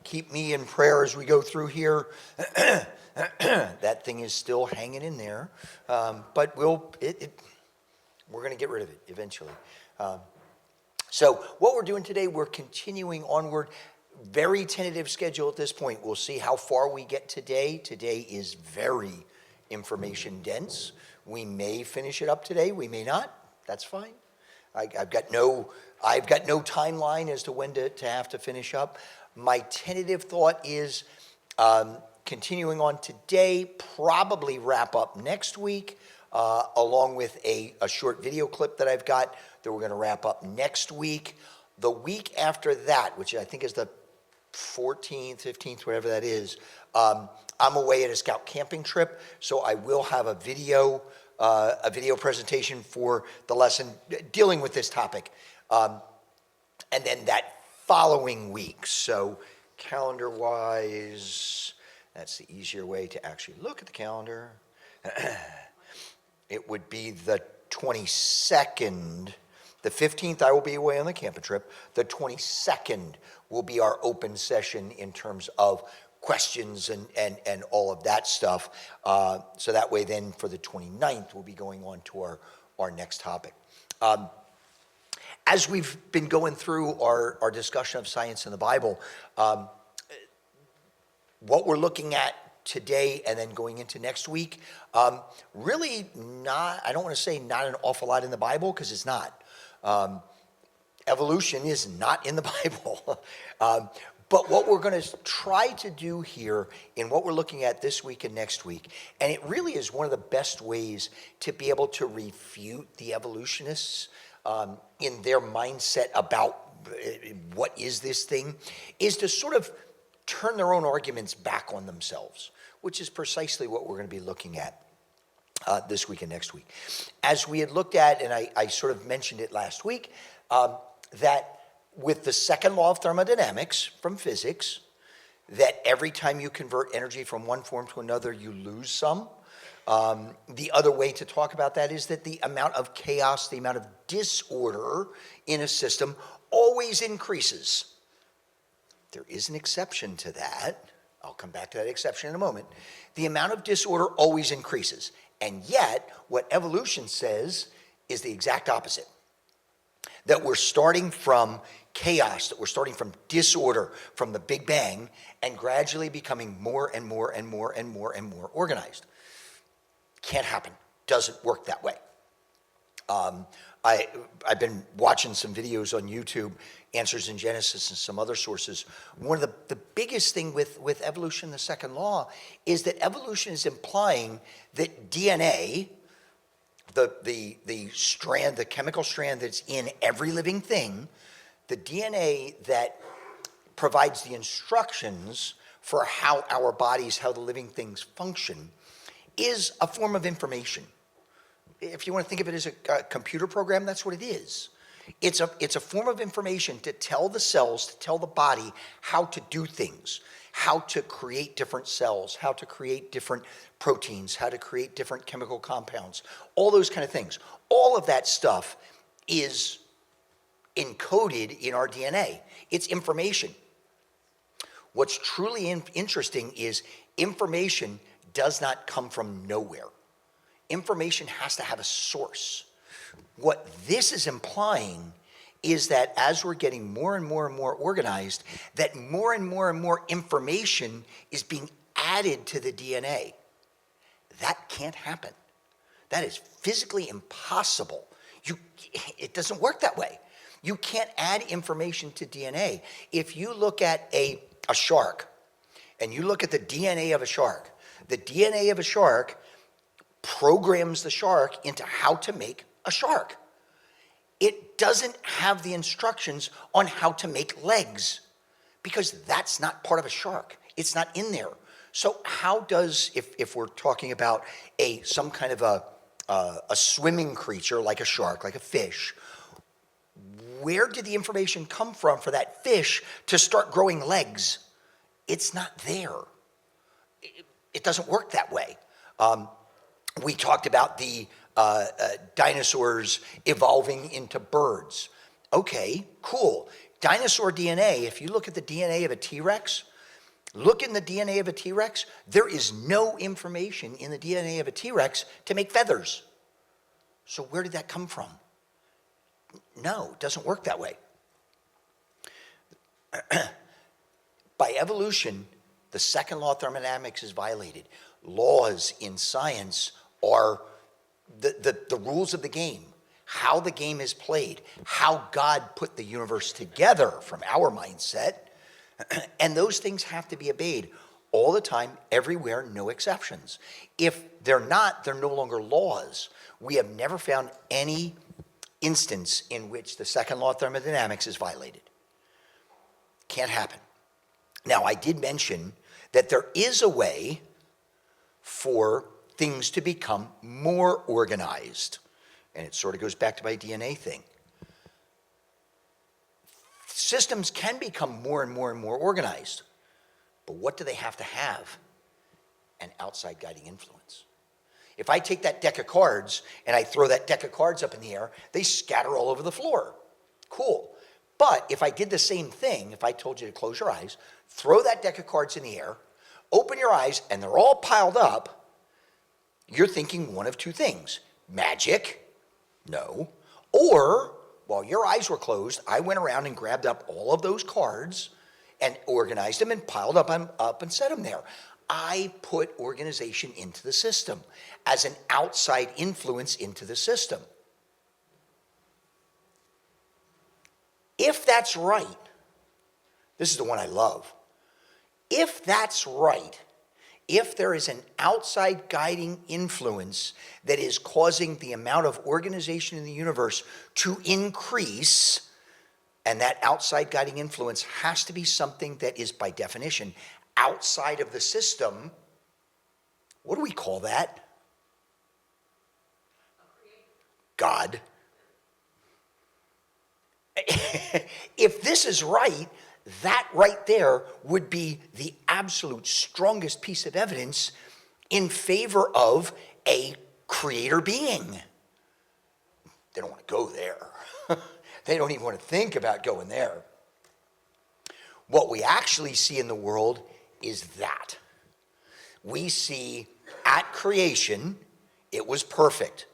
Keep me in prayer as we go through here. That thing is still hanging in there, but we're going to get rid of it eventually. So what we're doing today, we're continuing onward. Very tentative schedule at this point. We'll see how far we get today. Today is very information dense. We may finish it up today. We may not. That's fine. I've got no timeline as to when to have to finish up. My tentative thought is continuing on today, probably wrap up next week, along with a short video clip that I've got that we're going to wrap up next week. The week after that, which I think is the 14th, 15th, whatever that is, I'm away at a scout camping trip, so I will have a video presentation for the lesson dealing with this topic. And then that following week, so calendar-wise, that's the easier way to actually look at the calendar. It would be the 22nd. The 15th, I will be away on the camping trip. The 22nd will be our open session in terms of questions and all of that stuff. So that way then for the 29th, we'll be going on to our next topic. As we've been going through our discussion of science in the Bible, what we're looking at today and then going into next week, really not, I don't want to say not an awful lot in the Bible, because it's not. Evolution is not in the Bible. But what we're going to try to do here in what we're looking at this week and next week, and it really is one of the best ways to be able to refute the evolutionists in their mindset about what is this thing, is to sort of turn their own arguments back on themselves, which is precisely what we're going to be looking at this week and next week. As we had looked at, and I sort of mentioned it last week, that with the second law of thermodynamics from physics, that every time you convert energy from one form to another, you lose some. The other way to talk about that is that the amount of chaos, the amount of disorder in a system always increases. There is an exception to that. I'll come back to that exception in a moment. The amount of disorder always increases. And yet, what evolution says is the exact opposite. That we're starting from chaos, that we're starting from disorder, from the Big Bang, and gradually becoming more and more and more and more and more organized. Can't happen. Doesn't work that way. I've been watching some videos on YouTube, Answers in Genesis and some other sources. One of the biggest thing with evolution, the second law, is that evolution is implying that DNA, the strand, the chemical strand that's in every living thing, the DNA that provides the instructions for how our bodies, how the living things function, is a form of information. If you want to think of it as a computer program, that's what it is. It's a form of information to tell the cells, to tell the body how to do things, how to create different cells, how to create different proteins, how to create different chemical compounds, all those kind of things. All of that stuff is encoded in our DNA. It's information. What's truly interesting is information does not come from nowhere. Information has to have a source. What this is implying is that as we're getting more and more and more organized, that more and more and more information is being added to the DNA. That can't happen. That is physically impossible. It doesn't work that way. You can't add information to DNA. If you look at a shark, and you look at the DNA of a shark, the DNA of a shark programs the shark into how to make a shark. It doesn't have the instructions on how to make legs, because that's not part of a shark. It's not in there. So how does, if we're talking about some kind of a swimming creature like a shark, like a fish, where did the information come from for that fish to start growing legs? It's not there. It doesn't work that way. We talked about the dinosaurs evolving into birds. Okay, cool. Dinosaur DNA, if you look at the DNA of a T-Rex, look in the DNA of a T-Rex, there is no information in the DNA of a T-Rex to make feathers. So where did that come from? No, it doesn't work that way. By evolution, the second law of thermodynamics is violated. Laws in science are the rules of the game, how the game is played, how God put the universe together from our mindset, and those things have to be obeyed all the time, everywhere, no exceptions. If they're not, they're no longer laws. We have never found any instance in which the second law of thermodynamics is violated. Can't happen. Now, I did mention that there is a way for things to become more organized. And it sort of goes back to my DNA thing. Systems can become more and more and more organized. But what do they have to have? An outside guiding influence. If I take that deck of cards and I throw that deck of cards up in the air, they scatter all over the floor. Cool. But if I did the same thing, if I told you to close your eyes, throw that deck of cards in the air, open your eyes, and they're all piled up, you're thinking one of two things. Magic, no. Or, while your eyes were closed, I went around and grabbed up all of those cards and organized them and piled up and set them there. I put organization into the system as an outside influence into the system. If that's right, this is the one I love. If that's right, if there is an outside guiding influence that is causing the amount of organization in the universe to increase, and that outside guiding influence has to be something that is, by definition, outside of the system, what do we call that? God. If this is right, that right there would be the absolute strongest piece of evidence in favor of a creator being. They don't want to go there. They don't even want to think about going there. What we actually see in the world is that. We see at creation, it was perfect.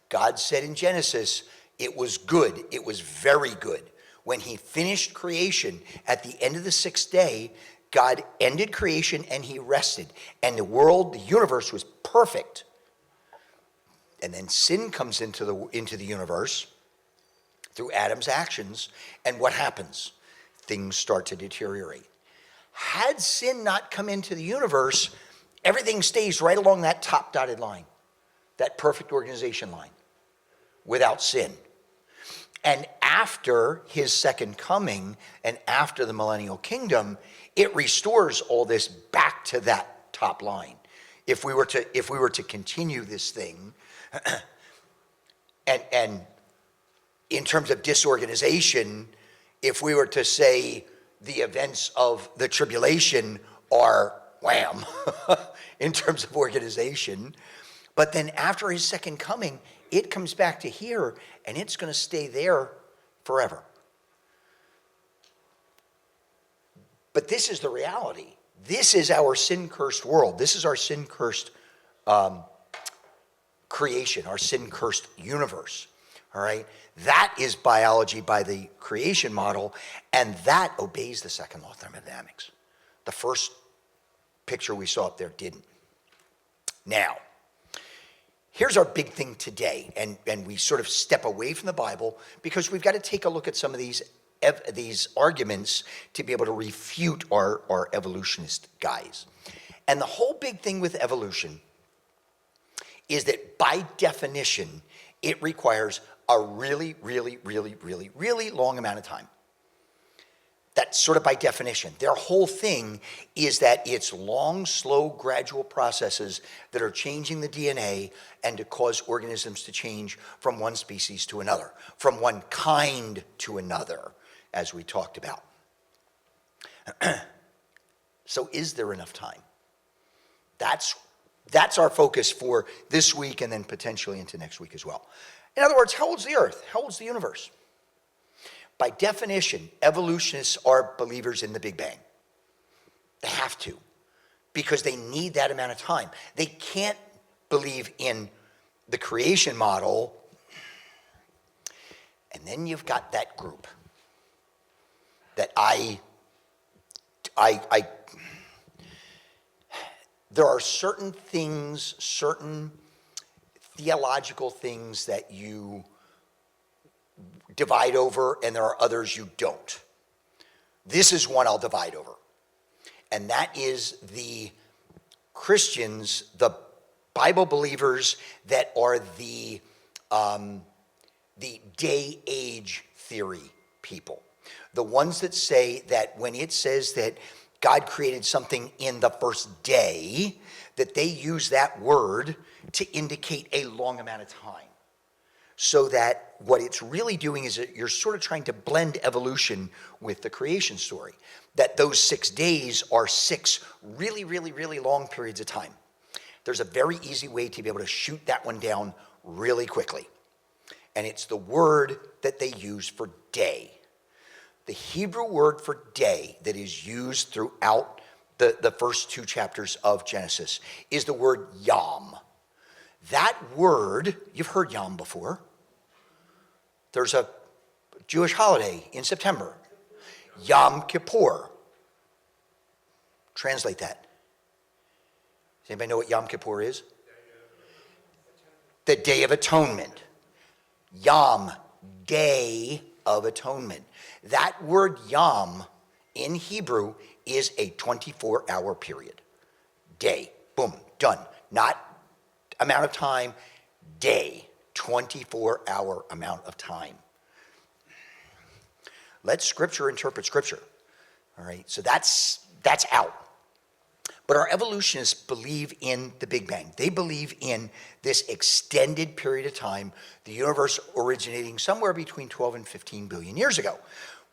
God said in Genesis, it was good. It was very good. When he finished creation at the end of the sixth day, God ended creation and he rested. And the world, the universe was perfect. And then sin comes into the universe through Adam's actions. And what happens? Things start to deteriorate. Had sin not come into the universe, everything stays right along that top dotted line, that perfect organization line, without sin. And after his second coming and after the millennial kingdom, it restores all this back to that top line. If we were to continue this thing, and in terms of disorganization, if we were to say the events of the tribulation are wham in terms of organization, but then after his second coming, it comes back to here, and it's going to stay there forever. But this is the reality. This is our sin-cursed world. This is our sin-cursed creation, our sin-cursed universe. All right? That is biology by the creation model, and that obeys the second law of thermodynamics. The first picture we saw up there didn't. Now, here's our big thing today, and we sort of step away from the Bible because we've got to take a look at some of these arguments to be able to refute our evolutionist guys. And the whole big thing with evolution is that by definition, it requires a really, really, really, really, really long amount of time. That's sort of by definition. Their whole thing is that it's long, slow, gradual processes that are changing the DNA and to cause organisms to change from one species to another, from one kind to another, as we talked about. So is there enough time? That's our focus for this week and then potentially into next week as well. In other words, how old's the Earth? How old's the universe? by definition, evolutionists are believers in the Big Bang. They have to, because they need that amount of time. They can't believe in the creation model. And then you've got that group that there are certain things, certain theological things that you divide over, and there are others you don't. This is one I'll divide over. And that is the Christians, the Bible believers that are the day-age theory people. The ones that say that when it says that God created something in the first day, that they use that word to indicate a long amount of time. So that what it's really doing is that you're sort of trying to blend evolution with the creation story. That those 6 days are 6 really, really, really long periods of time. There's a very easy way to be able to shoot that one down really quickly. And it's the word that they use for day. The Hebrew word for day that is used throughout the first 2 chapters of Genesis is the word yom. That word, you've heard yom before. There's a Jewish holiday in September, Yom Kippur. Translate that. Does anybody know what Yom Kippur is? The Day of Atonement. Yom, Day of Atonement. That word yom in Hebrew is a 24-hour period. Day, boom, done. Not amount of time, day, 24-hour amount of time. Let Scripture interpret Scripture. All right, so that's out. But our evolutionists believe in the Big Bang. They believe in this extended period of time, the universe originating somewhere between 12 and 15 billion years ago.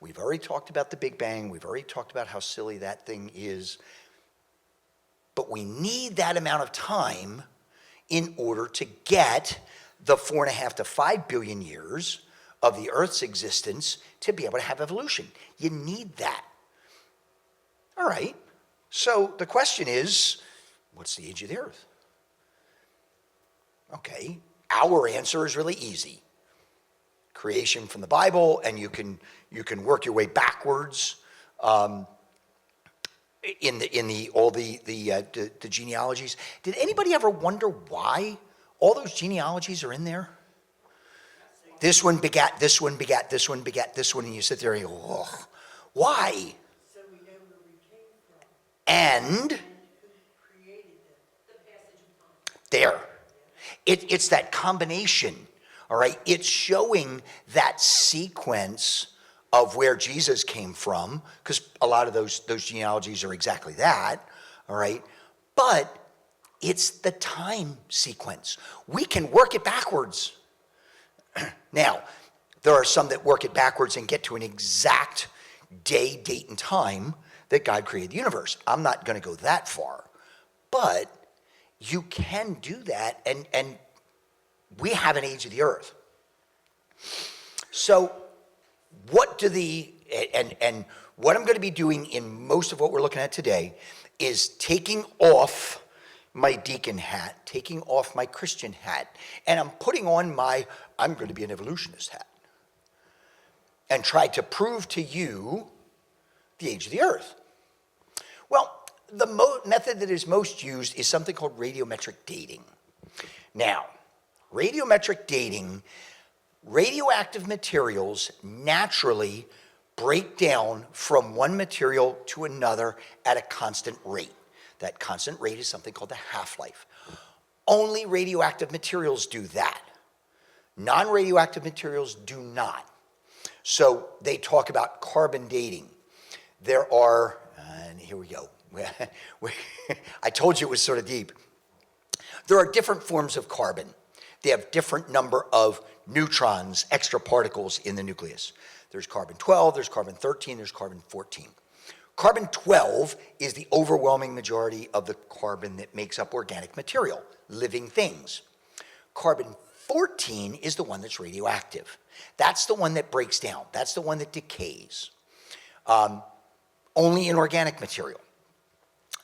We've already talked about the Big Bang. We've already talked about how silly that thing is. But we need that amount of time in order to get the 4.5 to 5 billion years of the Earth's existence to be able to have evolution. You need that. All right. So the question is, what's the age of the Earth? Okay, our answer is really easy. Creation from the Bible, and you can work your way backwards in the genealogies. Did anybody ever wonder why all those genealogies are in there? This one begat this one begat this one begat this one, and you sit there and you go, oh, why? And there, it's that combination, all right? It's showing that sequence of where Jesus came from, because a lot of those genealogies are exactly that, all right? But it's the time sequence. We can work it backwards. Now, there are some that work it backwards and get to an exact day, date, and time that God created the universe. I'm not going to go that far, but you can do that, and we have an age of the Earth. So what do and what I'm going to be doing in most of what we're looking at today is taking off my deacon hat, taking off my Christian hat, and I'm putting on I'm going to be an evolutionist hat, and try to prove to you the age of the Earth. Well, the method that is most used is something called radiometric dating. Now, radiometric dating, radioactive materials naturally break down from one material to another at a constant rate. That constant rate is something called the half-life. Only radioactive materials do that. Non-radioactive materials do not. So they talk about carbon dating. There are, and here we go. I told you it was sort of deep. There are different forms of carbon. They have different number of neutrons, extra particles in the nucleus. There's carbon-12, there's carbon-13, there's carbon-14. Carbon-12 is the overwhelming majority of the carbon that makes up organic material, living things. 14 is the one that's radioactive. That's the one that breaks down. That's the one that decays. Only inorganic material.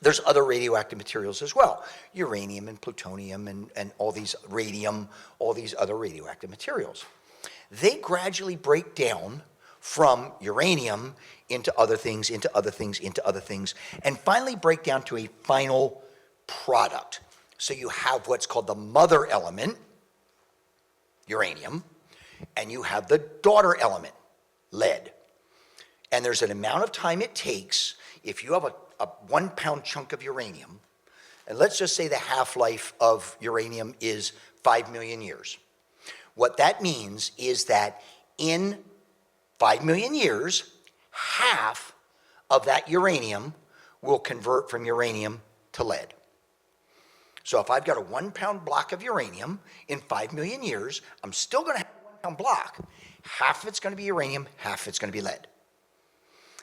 There's other radioactive materials as well. Uranium and plutonium and all these radium, all these other radioactive materials. They gradually break down from uranium into other things, into other things, into other things, and finally break down to a final product. So you have what's called the mother element, uranium, and you have the daughter element, lead. And there's an amount of time it takes if you have a 1 pound chunk of uranium, and let's just say the half-life of uranium is 5 million years. What that means is that in 5 million years, half of that uranium will convert from uranium to lead. So if I've got a 1 pound block of uranium, in 5 million years, I'm still going to have a 1 pound block. Half of it's going to be uranium, half of it's going to be lead.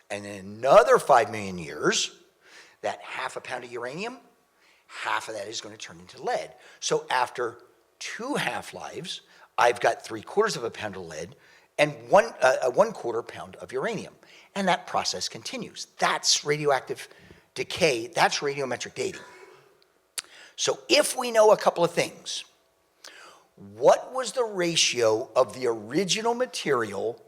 And in another 5 million years, that half a pound of uranium, half of that is going to turn into lead. So after 2 half-lives, I've got 3/4 of a pound of lead and 1/4 pound of uranium. And that process continues. That's radioactive decay. That's radiometric dating. So if we know a couple of things, what was the ratio of the original material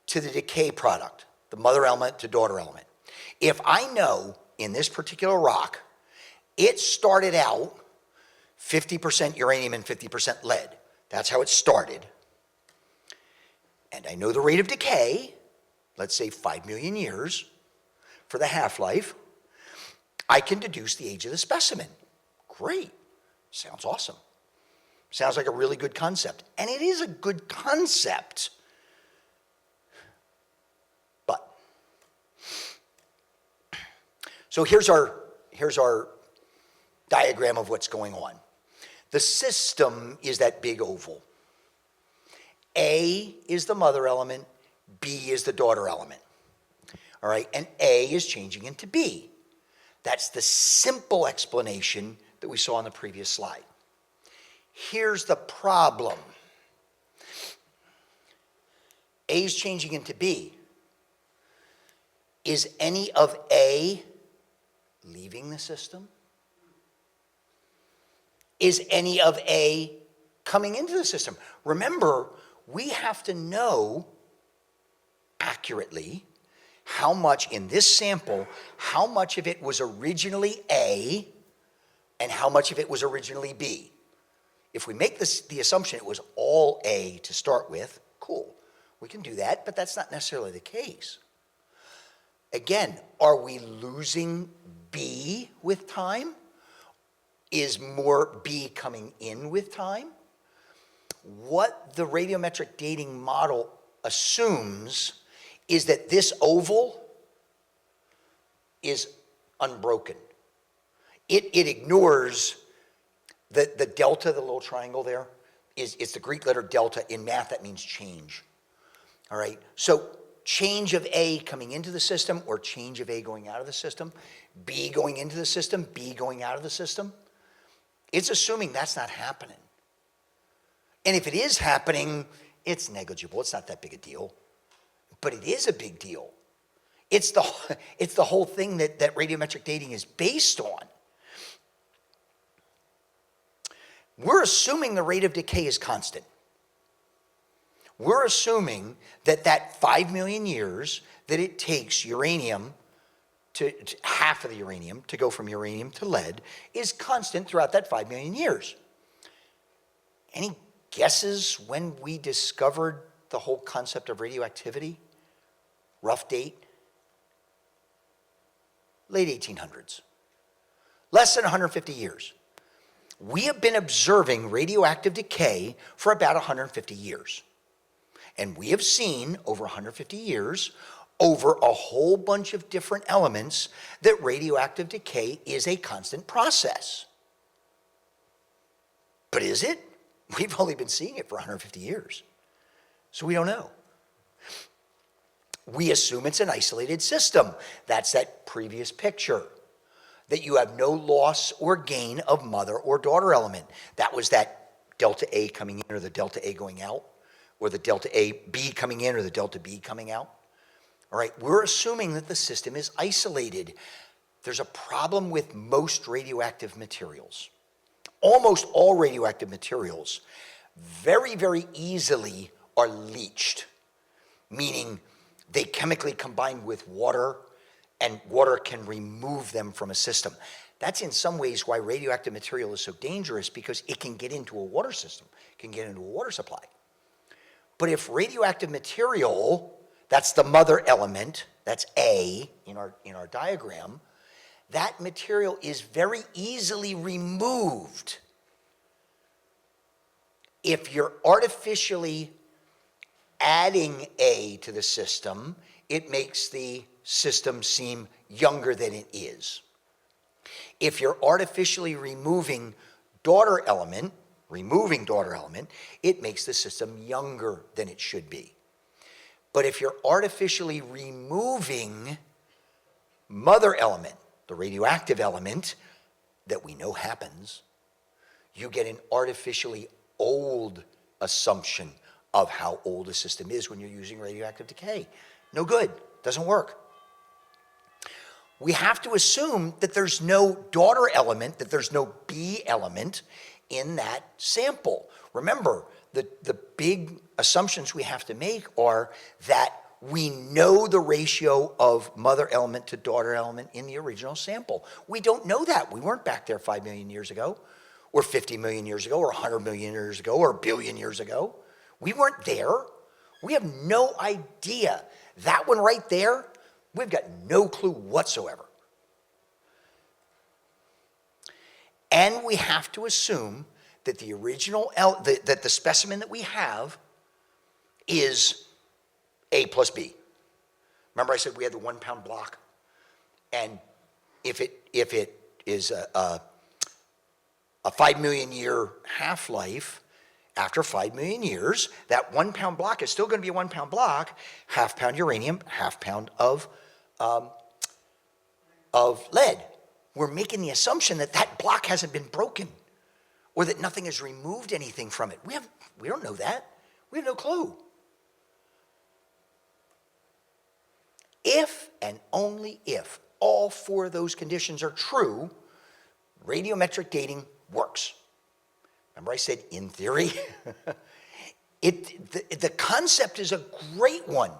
to the decay product, the mother element to daughter element? If I know in this particular rock, it started out 50% uranium and 50% lead. That's how it started. And I know the rate of decay, let's say 5 million years for the half-life, I can deduce the age of the specimen. Great. Sounds awesome. Sounds like a really good concept. And it is a good concept. But, so here's our diagram of what's going on. The system is that big oval. A is the mother element, B is the daughter element. All right, and A is changing into B. That's the simple explanation that we saw on the previous slide. Here's the problem. A is changing into B. Is any of A leaving the system? Is any of A coming into the system? Remember, we have to know accurately how much in this sample, how much of it was originally A and how much of it was originally B. If we make the assumption it was all A to start with, cool. We can do that, but that's not necessarily the case. Again, are we losing B with time? Is more B coming in with time? What the radiometric dating model assumes is that this oval is unbroken. It ignores the delta, the little triangle there, it's the Greek letter delta. In math, that means change. All right, so change of A coming into the system or change of A going out of the system, B going into the system, B going out of the system, it's assuming that's not happening. And if it is happening, it's negligible. It's not that big a deal. But it is a big deal. It's the whole thing that radiometric dating is based on. We're assuming the rate of decay is constant. We're assuming that 5 million years that it takes uranium to half of the uranium to go from uranium to lead is constant throughout that 5 million years. Any guesses when we discovered the whole concept of radioactivity? Rough date? Late 1800s. Less than 150 years. We have been observing radioactive decay for about 150 years. And we have seen over 150 years, over a whole bunch of different elements, that radioactive decay is a constant process. But is it? We've only been seeing it for 150 years. So we don't know. We assume it's an isolated system. That's that previous picture. That you have no loss or gain of mother or daughter element. That was that delta A coming in or the delta A going out, or the delta A B coming in or the delta B coming out. All right, we're assuming that the system is isolated. There's a problem with most radioactive materials. Almost all radioactive materials very, very easily are leached, meaning they chemically combine with water and water can remove them from a system. That's in some ways why radioactive material is so dangerous, because it can get into a water system, it can get into a water supply. But if radioactive material, that's the mother element, that's A in our diagram, that material is very easily removed. If you're artificially adding A to the system, it makes the system seem younger than it is. If you're artificially removing daughter element, it makes the system younger than it should be. But if you're artificially removing mother element, the radioactive element that we know happens, you get an artificially old assumption of how old a system is when you're using radioactive decay. No good, doesn't work. We have to assume that there's no daughter element, that there's no B element in that sample. Remember, the big assumptions we have to make are that we know the ratio of mother element to daughter element in the original sample. We don't know that. We weren't back there 5 million years ago, or 50 million years ago, or 100 million years ago, or a billion years ago. We weren't there. We have no idea. That one right there, we've got no clue whatsoever. And we have to assume that the original, that the specimen that we have is A plus B. Remember I said we had the 1 pound block? And if it is a 5 million year half-life, after 5 million years, that 1 pound block is still going to be a 1 pound block, half pound uranium, half pound of lead. We're making the assumption that that block hasn't been broken, or that nothing has removed anything from it. We don't know that. We have no clue. If and only if all 4 of those conditions are true, radiometric dating works. Remember I said in theory? The concept is a great one.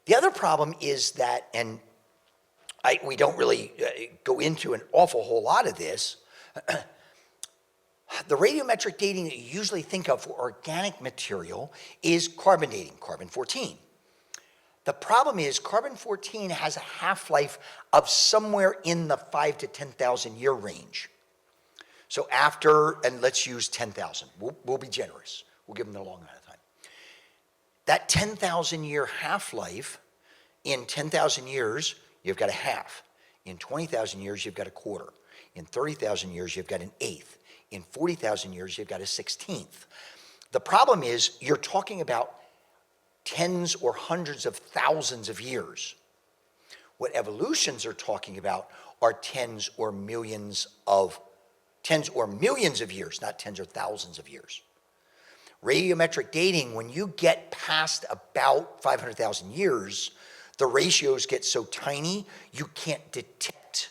The other problem is that, and we don't really go into an awful whole lot of this, the radiometric dating that you usually think of for organic material is carbon dating, carbon-14. The problem is carbon-14 has a half-life of somewhere in the 5 to 10,000 year range. So after, and let's use 10,000, we'll be generous. We'll give them the long amount of time. That 10,000 year half-life, in 10,000 years, you've got a half. In 20,000 years, you've got a quarter. In 30,000 years, you've got an eighth. In 40,000 years, you've got a 16th. The problem is you're talking about tens or hundreds of thousands of years. What evolutions are talking about are tens or millions of years, not tens or thousands of years. Radiometric dating, when you get past about 500,000 years, the ratios get so tiny you can't detect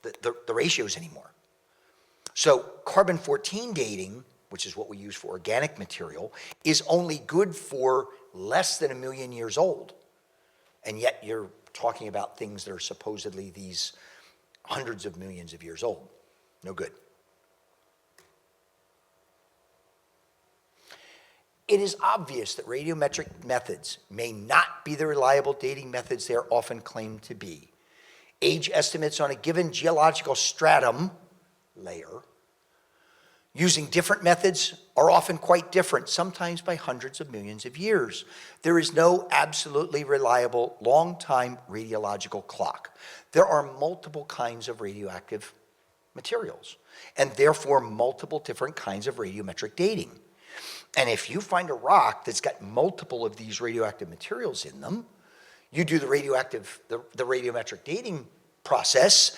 the ratios anymore. So carbon-14 dating, which is what we use for organic material, is only good for less than 1 million years old. And yet you're talking about things that are supposedly these hundreds of millions of years old. No good. It is obvious that radiometric methods may not be the reliable dating methods they are often claimed to be. Age estimates on a given geological stratum layer using different methods are often quite different, sometimes by hundreds of millions of years. There is no absolutely reliable long-time radiological clock. There are multiple kinds of radioactive materials, and therefore multiple different kinds of radiometric dating. And if you find a rock that's got multiple of these radioactive materials in them, you do the radiometric dating process,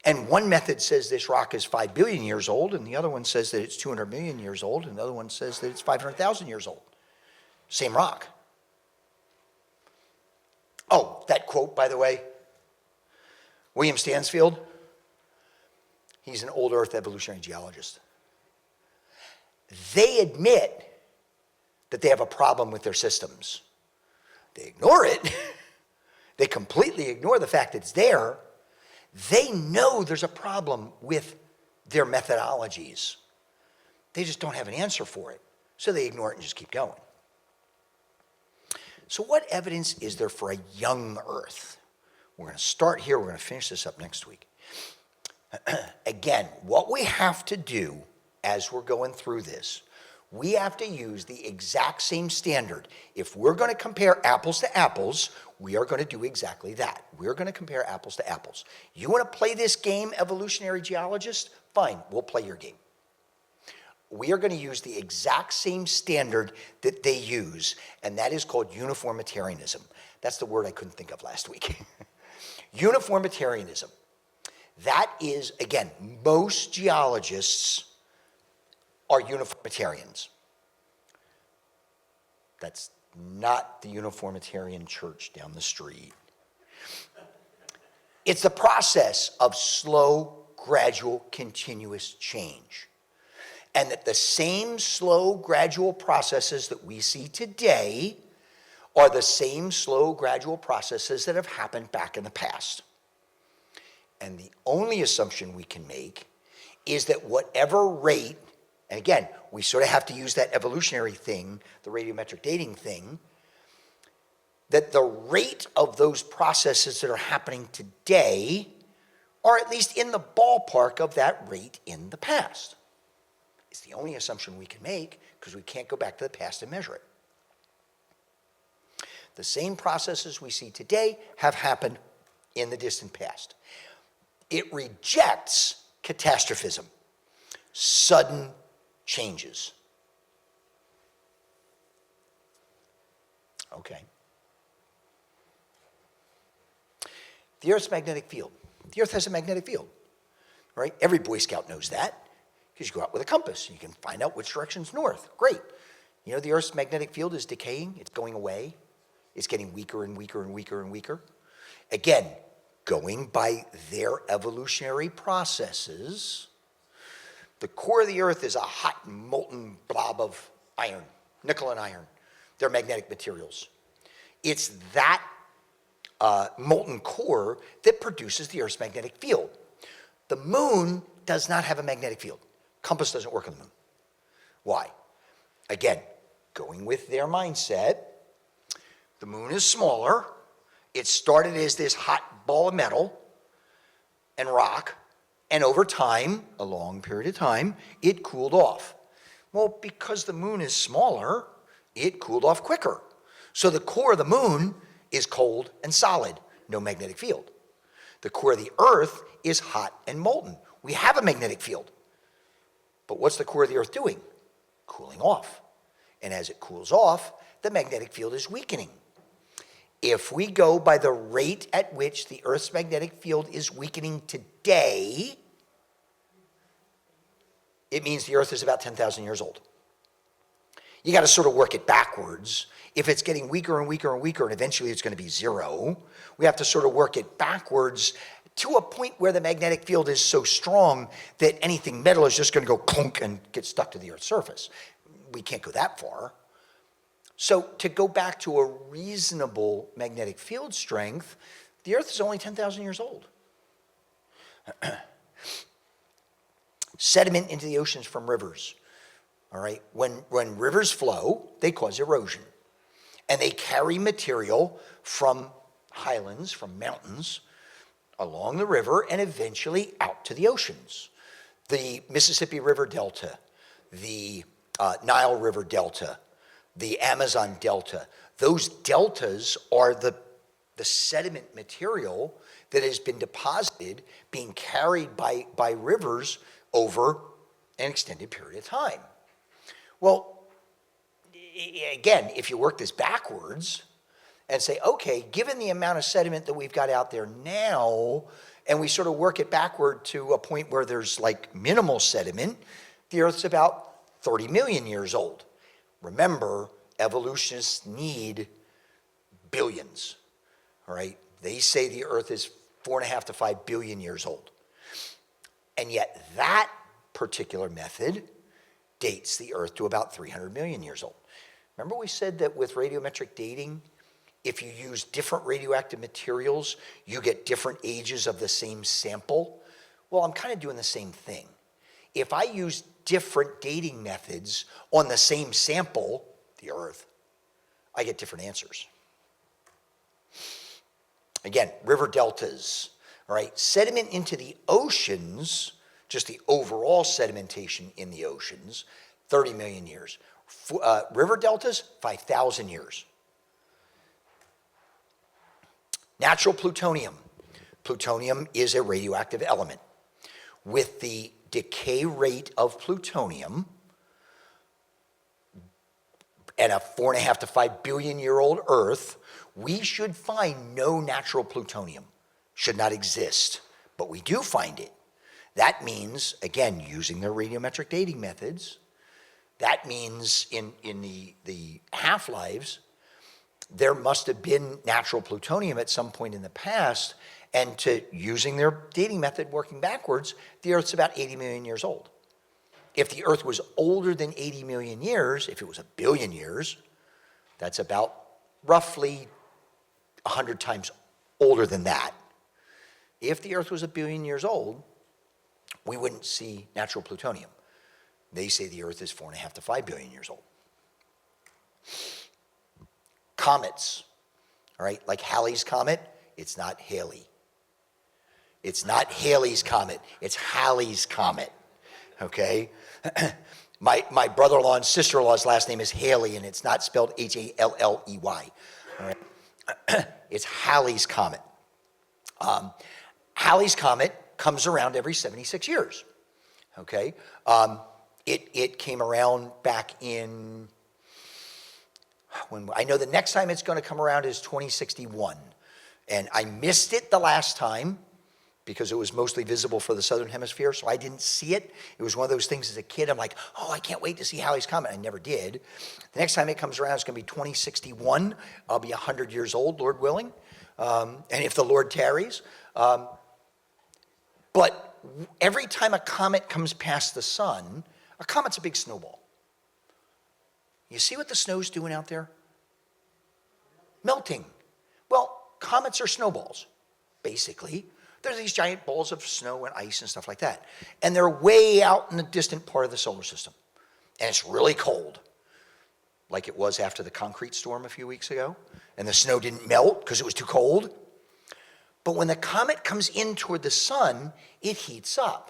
And one method says this rock is 5 billion years old, and the other one says that it's 200 million years old, and the other one says that it's 500,000 years old. Same rock. Oh, that quote, by the way, William Stansfield, he's an old Earth evolutionary geologist. They admit that they have a problem with their systems. They ignore it. They completely ignore the fact that it's there. They know there's a problem with their methodologies. They just don't have an answer for it. So they ignore it and just keep going. So what evidence is there for a young Earth? We're going to start here. We're going to finish this up next week. Again, what we have to do as we're going through this, we have to use the exact same standard. If we're going to compare apples to apples, we are going to do exactly that. We're going to compare apples to apples. You want to play this game, evolutionary geologist? Fine, we'll play your game. We are going to use the exact same standard that they use, and that is called uniformitarianism. That's the word I couldn't think of last week. Uniformitarianism. That is, again, most geologists are uniformitarians. That's not the Uniformitarian church down the street. It's the process of slow, gradual, continuous change. And that the same slow, gradual processes that we see today are the same slow, gradual processes that have happened back in the past. And the only assumption we can make is that whatever rate, and again, we sort of have to use that evolutionary thing, the radiometric dating thing, that the rate of those processes that are happening today are at least in the ballpark of that rate in the past. It's the only assumption we can make because we can't go back to the past and measure it. The same processes we see today have happened in the distant past. It rejects catastrophism, sudden changes. Okay. The Earth's magnetic field. The Earth has a magnetic field, right? Every Boy Scout knows that because you go out with a compass and you can find out which direction's north. Great. You know, the Earth's magnetic field is decaying. It's going away. It's getting weaker and weaker and weaker and weaker. Again, going by their evolutionary processes, the core of the Earth is a hot, molten blob of iron, nickel and iron. They're magnetic materials. It's that molten core that produces the Earth's magnetic field. The moon does not have a magnetic field. Compass doesn't work on the moon. Why? Again, going with their mindset, the moon is smaller. It started as this hot ball of metal and rock, and over time, a long period of time, it cooled off. Well, because the moon is smaller, it cooled off quicker. So the core of the moon is cold and solid, no magnetic field. The core of the Earth is hot and molten. We have a magnetic field. But what's the core of the Earth doing? Cooling off. And as it cools off, the magnetic field is weakening. If we go by the rate at which the Earth's magnetic field is weakening today, it means the Earth is about 10,000 years old. You got to sort of work it backwards. If it's getting weaker and weaker and weaker, and eventually it's going to be zero, we have to sort of work it backwards to a point where the magnetic field is so strong that anything metal is just going to go clunk and get stuck to the Earth's surface. We can't go that far. So to go back to a reasonable magnetic field strength, the Earth is only 10,000 years old. Sediment into the oceans from rivers. All right, when rivers flow, they cause erosion. And they carry material from highlands, from mountains, along the river and eventually out to the oceans. The Mississippi River Delta, the Nile River Delta, the Amazon Delta. Those deltas are the sediment material that has been deposited, being carried by rivers over an extended period of time. Well, again, if you work this backwards, and say, okay, given the amount of sediment that we've got out there now, and we sort of work it backward to a point where there's like minimal sediment, the Earth's about 30 million years old. Remember, evolutionists need billions, all right? They say the Earth is 4.5 to 5 billion years old. And yet that particular method dates the Earth to about 300 million years old. Remember we said that with radiometric dating, if you use different radioactive materials, you get different ages of the same sample? Well, I'm kind of doing the same thing. If I use different dating methods on the same sample, the Earth, I get different answers. Again, river deltas, all right? Sediment into the oceans, just the overall sedimentation in the oceans, 30 million years. River deltas, 5,000 years. Natural plutonium. Plutonium is a radioactive element. With the decay rate of plutonium and a 4.5 to 5 billion year old Earth, we should find no natural plutonium. Should not exist, but we do find it. That means, again, using their radiometric dating methods, that means in the half-lives, there must have been natural plutonium at some point in the past, and using their dating method working backwards, the Earth's about 80 million years old. If the Earth was older than 80 million years, if it was a billion years, that's about roughly 100 times older than that. If the Earth was a billion years old, we wouldn't see natural plutonium. They say the Earth is 4.5 to 5 billion years old. Comets, all right, like Halley's Comet, it's not Halley. It's not Halley's Comet, it's Halley's Comet, okay? My brother-in-law and sister-in-law's last name is Haley, and it's not spelled Halley, all right? It's Halley's Comet. Halley's Comet comes around every 76 years, okay? It came around back in, I know the next time it's going to come around is 2061. And I missed it the last time because it was mostly visible for the southern hemisphere, so I didn't see it. It was one of those things as a kid, I'm like, oh, I can't wait to see Halley's Comet. I never did. The next time it comes around, it's going to be 2061. I'll be 100 years old, Lord willing, and if the Lord tarries. But every time a comet comes past the sun, a comet's a big snowball. You see what the snow's doing out there? Melting. Well, comets are snowballs, basically. They're these giant balls of snow and ice and stuff like that. And they're way out in the distant part of the solar system. And it's really cold, like it was after the concrete storm a few weeks ago. And the snow didn't melt because it was too cold. But when the comet comes in toward the sun, it heats up.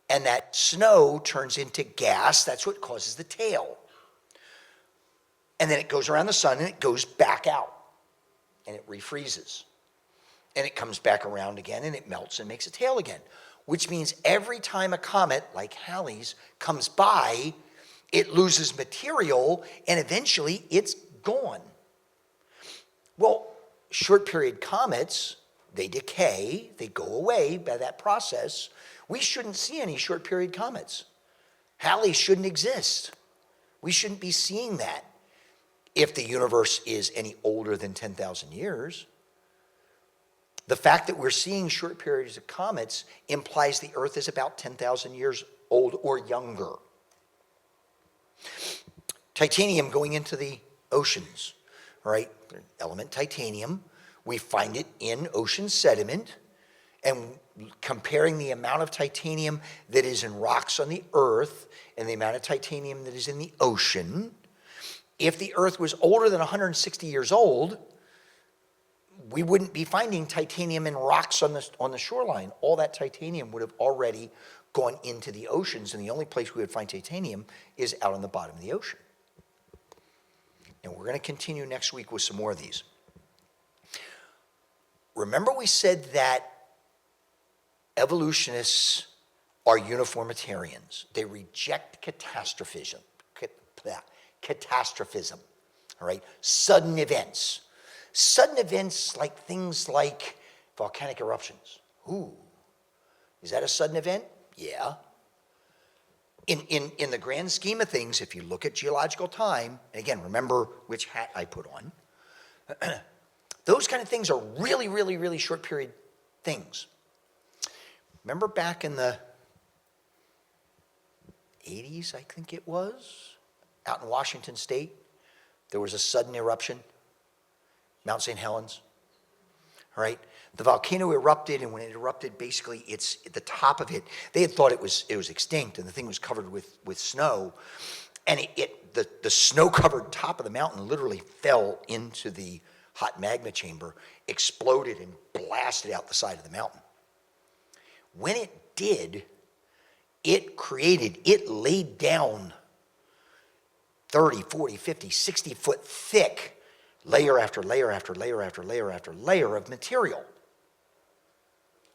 And that snow turns into gas. That's what causes the tail. And then it goes around the sun and it goes back out. And it refreezes. And it comes back around again and it melts and makes a tail again. Which means every time a comet, like Halley's, comes by, it loses material and eventually it's gone. Well, short period comets, they decay, they go away by that process. We shouldn't see any short period comets. Halley shouldn't exist. We shouldn't be seeing that if the universe is any older than 10,000 years. The fact that we're seeing short periods of comets implies the Earth is about 10,000 years old or younger. Titanium going into the oceans, right? Element titanium. We find it in ocean sediment, and comparing the amount of titanium that is in rocks on the Earth and the amount of titanium that is in the ocean, if the Earth was older than 160 years old, we wouldn't be finding titanium in rocks on the shoreline. All that titanium would have already gone into the oceans, and the only place we would find titanium is out on the bottom of the ocean. And we're going to continue next week with some more of these. Remember we said that evolutionists are uniformitarians. They reject catastrophism, all right? Sudden events. Sudden events like things like volcanic eruptions. Ooh, is that a sudden event? Yeah. In the grand scheme of things, if you look at geological time, and again, remember which hat I put on, those kind of things are really, really, really short period things. Remember back in the 80s, I think it was, out in Washington State, there was a sudden eruption, Mount St. Helens, all right? The volcano erupted, and when it erupted, basically, it's at the top of it. They had thought it was extinct, and the thing was covered with snow, and the snow-covered top of the mountain literally fell into the hot magma chamber, exploded, and blasted out the side of the mountain. When it did, it laid down 30, 40, 50, 60 foot thick layer after layer after layer after layer after layer of material,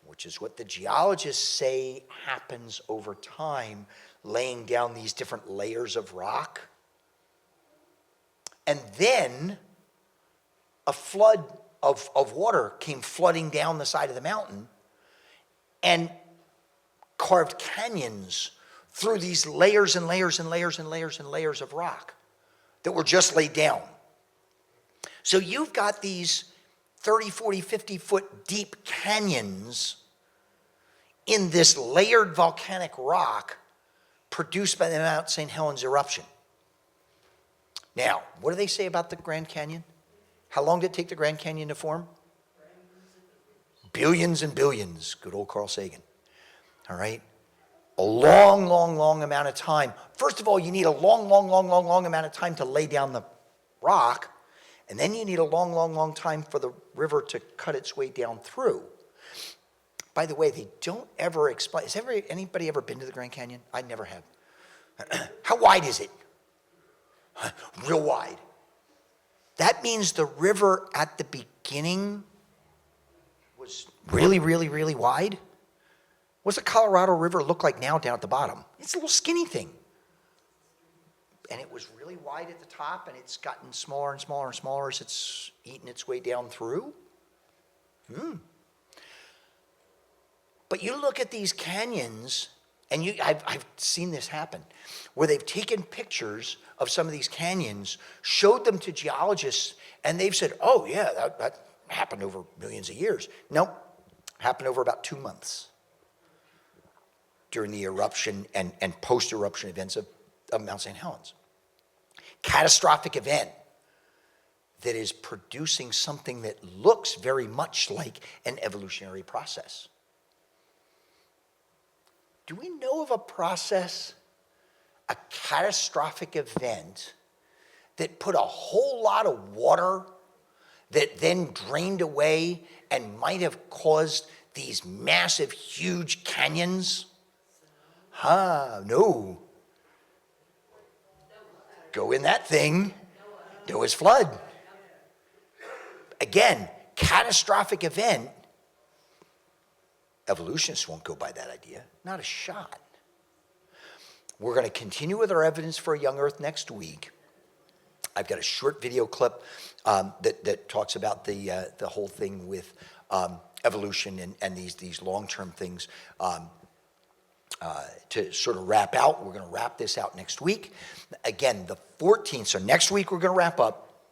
which is what the geologists say happens over time, laying down these different layers of rock. And then a flood of water came flooding down the side of the mountain and carved canyons through these layers and layers and layers and layers and layers of rock that were just laid down. So you've got these 30, 40, 50 foot deep canyons in this layered volcanic rock produced by the Mount St. Helens eruption. Now, what do they say about the Grand Canyon? How long did it take the Grand Canyon to form? Billions and billions. Good old Carl Sagan. All right? A long, long, long amount of time. First of all, you need a long, long, long, long, long amount of time to lay down the rock, and then you need a long, long, long time for the river to cut its way down through. By the way, they don't ever explain. Has anybody ever been to the Grand Canyon? I never have. How wide is it? Real wide. That means the river at the beginning was really, really, really wide. What's the Colorado River look like now down at the bottom? It's a little skinny thing. And it was really wide at the top, and it's gotten smaller and smaller and smaller as it's eaten its way down through. But you look at these canyons, and I've seen this happen, where they've taken pictures of some of these canyons, showed them to geologists, and they've said, oh yeah, that happened over millions of years. Nope, happened over about 2 months during the eruption and post-eruption events of Mount St. Helens. Catastrophic event that is producing something that looks very much like an evolutionary process. Do we know of a process, a catastrophic event, that put a whole lot of water that then drained away and might have caused these massive, huge canyons? No. Go in that thing, Noah's flood. Again, catastrophic event. Evolutionists won't go by that idea. Not a shot. We're going to continue with our evidence for a young Earth next week. I've got a short video clip that talks about the whole thing with evolution and these long-term things. To sort of wrap out, we're going to wrap this out next week. Again, the 14th, so next week we're going to wrap up.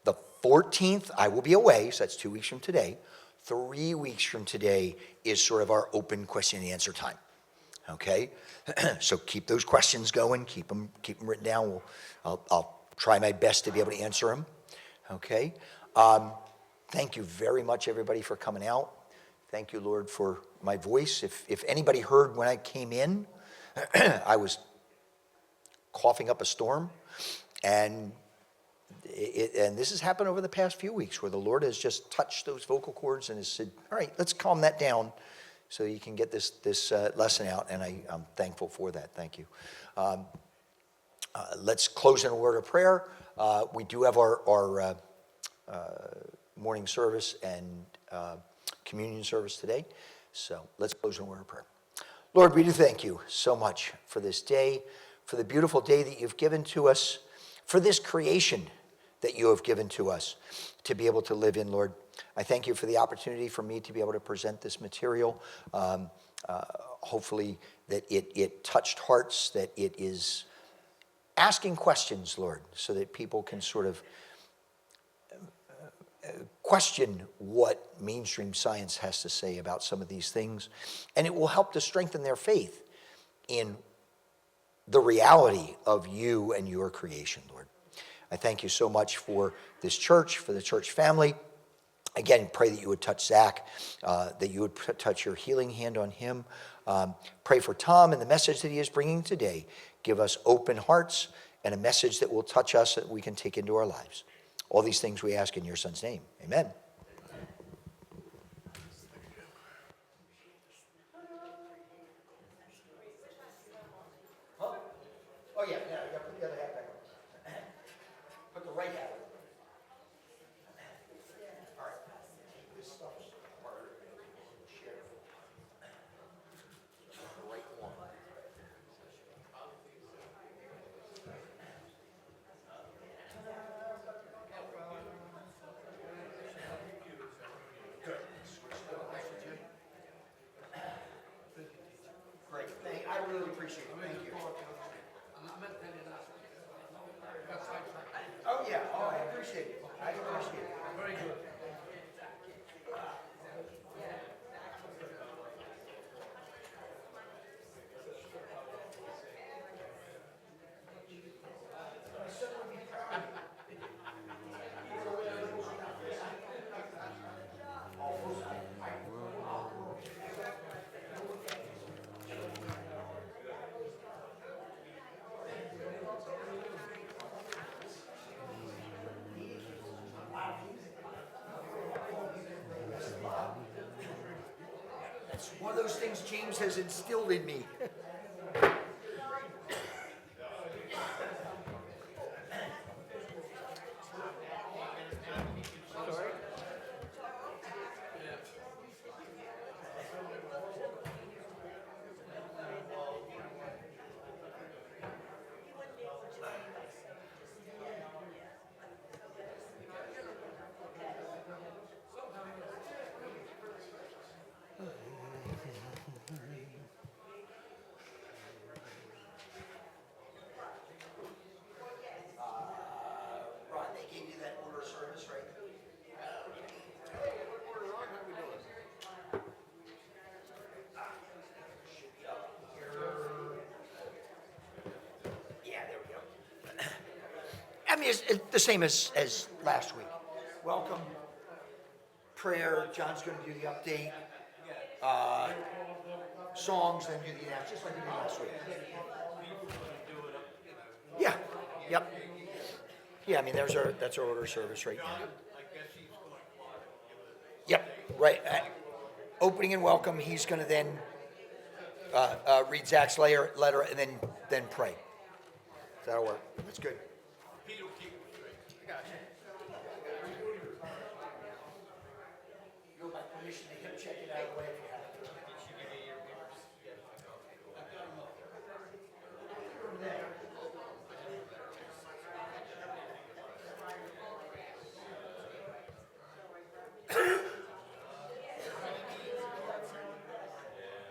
The 14th, I will be away, so that's 2 weeks from today. 3 weeks from today is sort of our open question and answer time. Okay? So keep those questions going, keep them written down. I'll try my best to be able to answer them. Okay? Thank you very much, everybody, for coming out. Thank you, Lord, for my voice. If anybody heard when I came in, I was coughing up a storm, and this has happened over the past few weeks, where the Lord has just touched those vocal cords and has said, all right, let's calm that down so you can get this lesson out, and I'm thankful for that. Thank you. Let's close in a word of prayer. We do have our morning service and communion service today. So let's close in a word of prayer. Lord, we do thank you so much for this day, for the beautiful day that you've given to us, for this creation that you have given to us to be able to live in, Lord. I thank you for the opportunity for me to be able to present this material. Hopefully that it touched hearts, that it is asking questions, Lord, so that people can sort of question what mainstream science has to say about some of these things. And it will help to strengthen their faith in the reality of you and your creation, Lord. I thank you so much for this church, for the church family. Again, pray that you would touch Zach, that you would touch your healing hand on him. Pray for Tom and the message that he is bringing today. Give us open hearts and a message that will touch us that we can take into our lives. All these things we ask in your son's name. Amen. Huh? Oh, yeah, I got to put the other hat back on. Put the right hat on. All right. This stuff is harder to share. The right one. Great. I really appreciate it. Thank you. Oh, yeah. Oh, I appreciate it. I appreciate it. Very good. It's one of those things James has instilled in me. Ron, they gave you that order of service, right? Yeah, there we go. I mean, it's the same as last week. Welcome, prayer, John's going to do the update, songs, then do the announcements, just like we did last week. Yeah, yep. Yeah, I mean, that's our order of service right now. Yep, right. Opening and welcome, he's going to then read Zach's letter and then pray. That'll work. That's good. You go by permission to him check it out of the way.